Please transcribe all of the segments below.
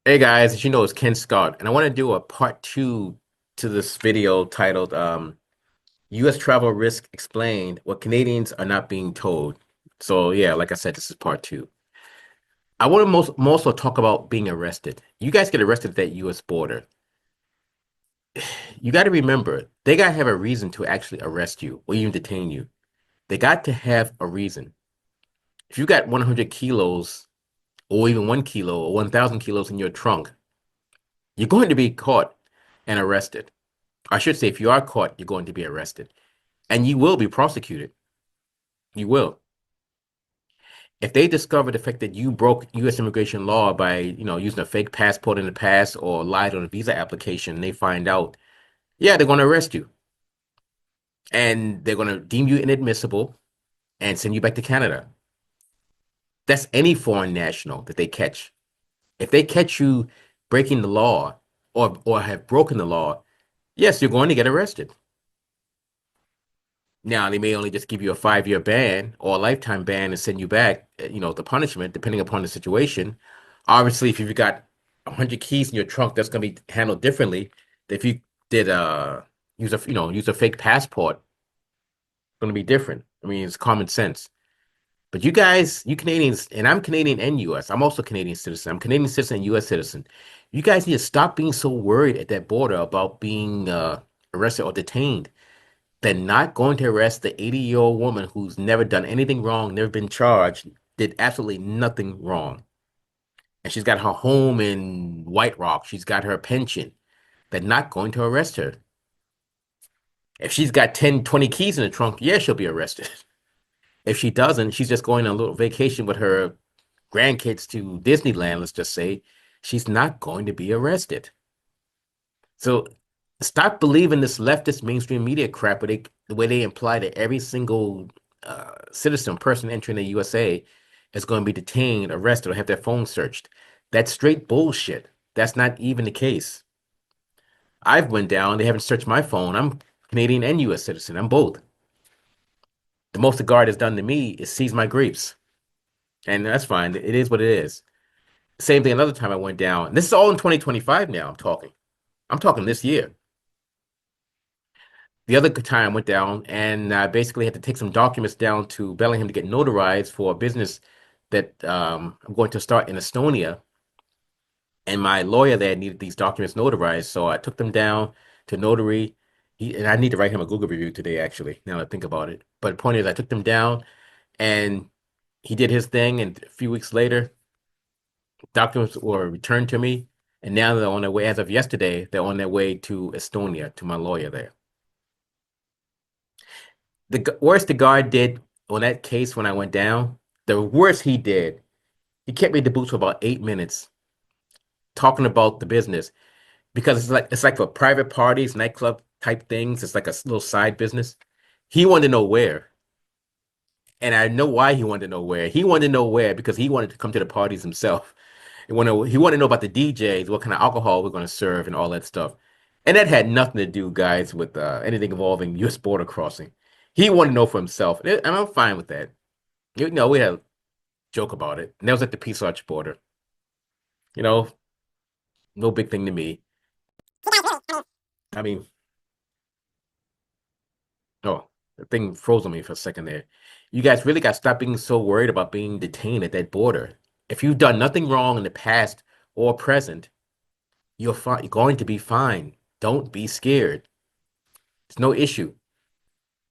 Hey guys, as you know, it's Ken Scott, and I want to do a part two to this video titled US Travel Risk Explained What Canadians Are Not Being Told. So yeah, like I said, this is part two. I want to mostly talk about being arrested. You guys get arrested at that US border. You got to remember, they got to have a reason to actually arrest you or even detain you. They got to have a reason. If you got 100 kilos or even 1 kilo or 1,000 kilos in your trunk, you're going to be caught and arrested. I should say, if you are caught, you're going to be arrested and you will be prosecuted. You will. If they discover the fact that you broke U.S. immigration law by, using a fake passport in the past or lied on a visa application, they find out, yeah, they're going to arrest you and they're going to deem you inadmissible and send you back to Canada. That's any foreign national that they catch. If they catch you breaking the law or have broken the law, yes, you're going to get arrested. Now, they may only just give you a 5-year ban or a lifetime ban and send you back, the punishment, depending upon the situation. Obviously, if you've got 100 keys in your trunk, that's going to be handled differently. If you did use a fake passport, it's going to be different. I mean, it's common sense. But you guys, you Canadians, and I'm Canadian and US. I'm also Canadian citizen. I'm Canadian citizen and US citizen. You guys need to stop being so worried at that border about being arrested or detained. They're not going to arrest the 80-year-old woman who's never done anything wrong, never been charged, did absolutely nothing wrong. And she's got her home in White Rock. She's got her pension. They're not going to arrest her. If she's got 10, 20 keys in the trunk, yeah, she'll be arrested. If she doesn't, she's just going on a little vacation with her grandkids to Disneyland, let's just say, she's not going to be arrested. So stop believing this leftist mainstream media crap where the way they imply that every single citizen, person entering the USA is going to be detained, arrested, or have their phone searched. That's straight bullshit. That's not even the case. I've went down, they haven't searched my phone. I'm Canadian and US citizen. I'm both. The most the guard has done to me is seize my grapes. And that's fine. It is what it is. Same thing another time I went down. This is all in 2025 now, I'm talking. I'm talking this year. The other time I went down and I basically had to take some documents down to Bellingham to get notarized for a business that I'm going to start in Estonia. And my lawyer there needed these documents notarized. So I took them down to notary. And I need to write him a Google review today, actually, now that I think about it. But the point is, I took them down and he did his thing. And a few weeks later, documents were returned to me. And now they're on their way, as of yesterday, they're on their way to Estonia to my lawyer there. The worst the guard did on that case when I went down, the worst he did, he kept me at the booth for about 8 minutes talking about the business because it's like for private parties, nightclub type things. It's like a little side business. He wanted to know where, and I know why he wanted to know where. He wanted to know where because he wanted to come to the parties himself. He wanted to know about the DJs, what kind of alcohol we're going to serve, and all that stuff. And that had nothing to do, guys, with anything involving U.S. border crossing. He wanted to know for himself, and I'm fine with that. We had a joke about it, and that was at the Peace Arch border. You know, no big thing to me. I mean, oh, the thing froze on me for a second there. You guys really got to stop being so worried about being detained at that border. If you've done nothing wrong in the past or present, you're fine. You're going to be fine. Don't be scared. It's no issue.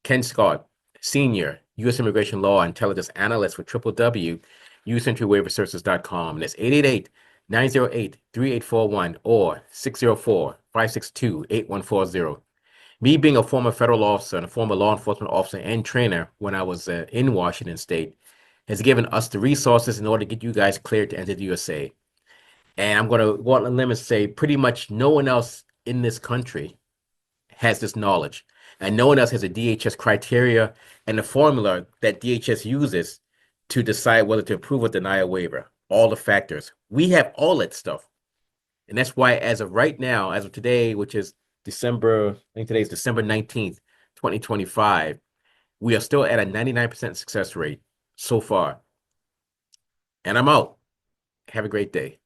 Ken Scott, Senior, U.S. Immigration Law Intelligence Analyst for www.usentrywaiverservices.com. And that's 888-908-3841 or 604-562-8140. Me being a former federal officer and a former law enforcement officer and trainer when I was in Washington State has given us the resources in order to get you guys cleared to enter the USA. And I'm going to go out on a limb and say pretty much no one else in this country has this knowledge. And no one else has a DHS criteria and the formula that DHS uses to decide whether to approve or deny a waiver. All the factors. We have all that stuff. And that's why, as of right now, as of today, which is December, I think today is December 19th, 2025, we are still at a 99% success rate so far. And I'm out. Have a great day.